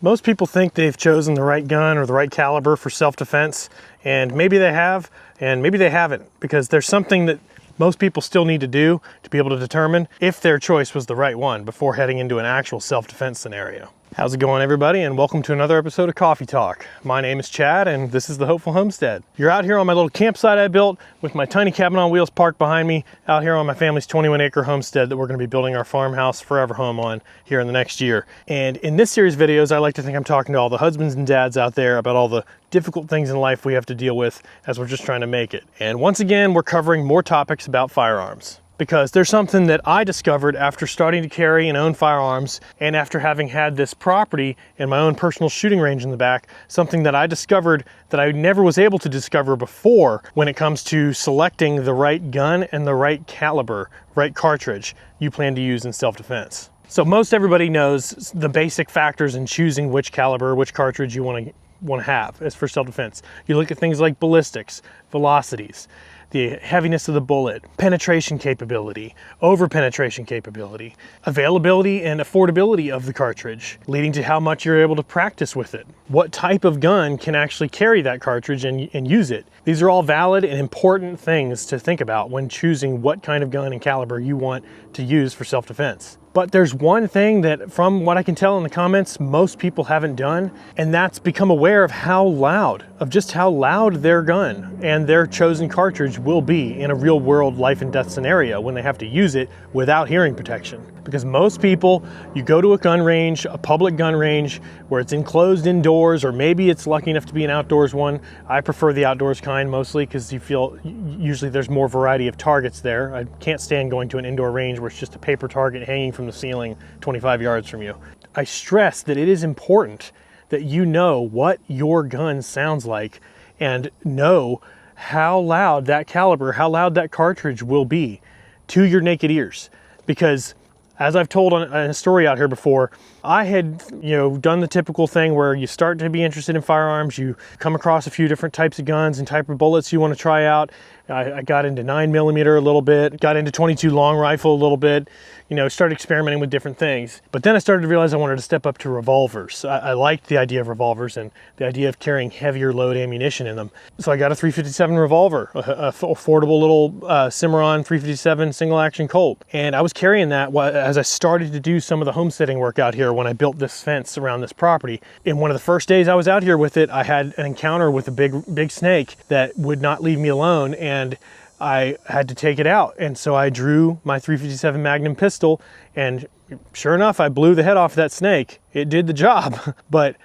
Most people think they've chosen the right gun or the right caliber for self-defense, and maybe they have, and maybe they haven't, because there's something that most people still need to do to be able to determine if their choice was the right one before heading into an actual self-defense scenario. How's it going, everybody, and welcome to another episode of Coffee Talk. My name is Chad, and this is the Hopeful Homestead. You're out here on my little campsite I built with my tiny cabin on wheels parked behind me, out here on my family's 21-acre homestead that we're going to be building our farmhouse forever home on here in the next year. And in this series of videos, I like to think I'm talking to all the husbands and dads out there about all the difficult things in life we have to deal with as we're just trying to make it. And once again, we're covering more topics about firearms, because there's something that I discovered after starting to carry and own firearms, and after having had this property and my own personal shooting range in the back, something that I discovered that I never was able to discover before when it comes to selecting the right gun and the right caliber, right cartridge you plan to use in self-defense. So most everybody knows the basic factors in choosing which caliber, which cartridge you want to have as for self-defense. You look at things like ballistics, velocities, the heaviness of the bullet, penetration capability, over-penetration capability, availability and affordability of the cartridge, leading to how much you're able to practice with it. What type of gun can actually carry that cartridge and use it? These are all valid and important things to think about when choosing what kind of gun and caliber you want to use for self-defense. But there's one thing that, from what I can tell in the comments, most people haven't done, and that's become aware of just how loud their gun and their chosen cartridge will be in a real world life and death scenario when they have to use it without hearing protection. Because most people, you go to a gun range, a public gun range, where it's enclosed indoors, or maybe it's lucky enough to be an outdoors one. I prefer the outdoors kind mostly because you feel usually there's more variety of targets there. I can't stand going to an indoor range where it's just a paper target hanging from the ceiling 25 yards from you. I stress that it is important that you know what your gun sounds like and know how loud that caliber, how loud that cartridge will be to your naked ears. Because as I've told on a story out here before, I had done the typical thing where you start to be interested in firearms, you come across a few different types of guns and type of bullets you want to try out. I got into 9mm a little bit, got into 22 long rifle a little bit, started experimenting with different things. But then I started to realize I wanted to step up to revolvers. I liked the idea of revolvers and the idea of carrying heavier load ammunition in them. So I got a .357 revolver, a affordable little Cimarron .357 single action Colt. And I was carrying that as I started to do some of the homesteading work out here when I built this fence around this property. And one of the first days I was out here with it, I had an encounter with a big snake that would not leave me alone, and I had to take it out. And so I drew my .357 Magnum pistol, and sure enough, I blew the head off that snake. It did the job, but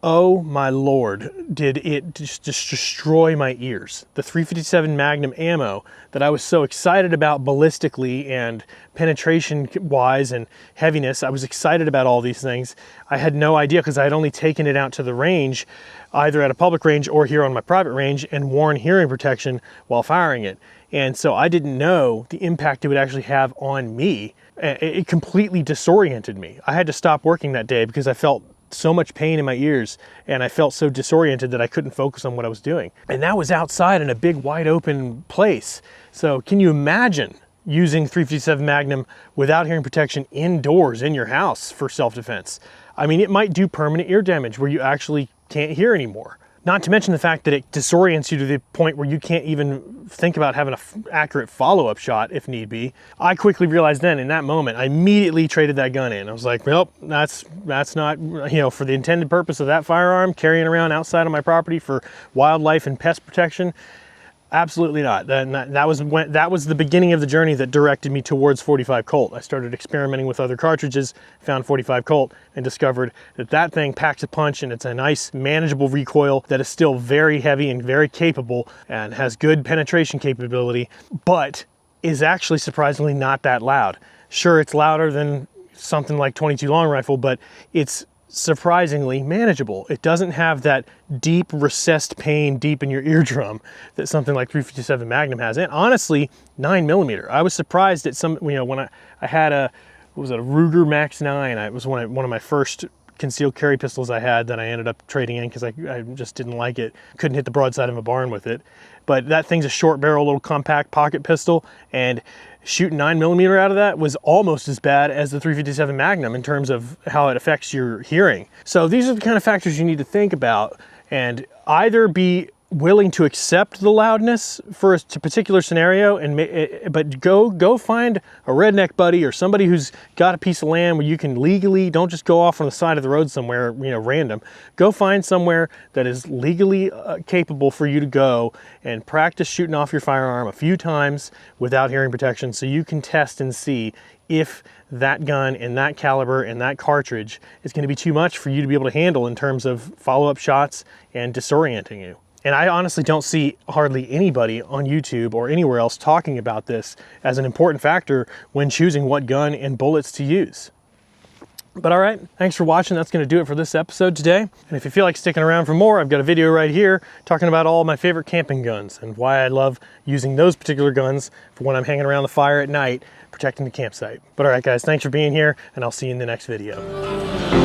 oh my Lord, did it just destroy my ears. The .357 Magnum ammo that I was so excited about ballistically and penetration wise and heaviness, I was excited about all these things. I had no idea, because I had only taken it out to the range, either at a public range or here on my private range, and worn hearing protection while firing it. And so I didn't know the impact it would actually have on me. It completely disoriented me. I had to stop working that day because I felt so much pain in my ears, and I felt so disoriented that I couldn't focus on what I was doing. And that was outside in a big wide open place. So can you imagine using .357 Magnum without hearing protection indoors in your house for self-defense? I mean, it might do permanent ear damage where you actually can't hear anymore. Not to mention the fact that it disorients you to the point where you can't even think about having an accurate follow-up shot if need be. I quickly realized then, in that moment, I immediately traded that gun in. I was like, nope, that's not, for the intended purpose of that firearm, carrying around outside of my property for wildlife and pest protection. Absolutely not. That was the beginning of the journey that directed me towards .45 Colt. I started experimenting with other cartridges, found .45 Colt, and discovered that thing packs a punch, and it's a nice, manageable recoil that is still very heavy and very capable and has good penetration capability, but is actually surprisingly not that loud. Sure, it's louder than something like 22 long rifle, but it's surprisingly manageable. It doesn't have that deep recessed pain deep in your eardrum that something like .357 Magnum has. And honestly, 9mm. I was surprised at some, when I had a Ruger Max 9. It was one of my first concealed carry pistols I had that I ended up trading in because I just didn't like it. Couldn't hit the broadside of a barn with it. But that thing's a short barrel, little compact pocket pistol, and shooting 9mm out of that was almost as bad as the 357 Magnum in terms of how it affects your hearing. So these are the kind of factors you need to think about, and either be willing to accept the loudness for a particular scenario, but go find a redneck buddy or somebody who's got a piece of land where you can legally, don't just go off on the side of the road somewhere, you know, random. Go find somewhere that is legally capable for you to go and practice shooting off your firearm a few times without hearing protection, so you can test and see if that gun and that caliber and that cartridge is going to be too much for you to be able to handle in terms of follow-up shots and disorienting you. And I honestly don't see hardly anybody on YouTube or anywhere else talking about this as an important factor when choosing what gun and bullets to use. But all right, thanks for watching. That's going to do it for this episode today. And if you feel like sticking around for more, I've got a video right here talking about all my favorite camping guns and why I love using those particular guns for when I'm hanging around the fire at night, protecting the campsite. But all right, guys, thanks for being here, and I'll see you in the next video.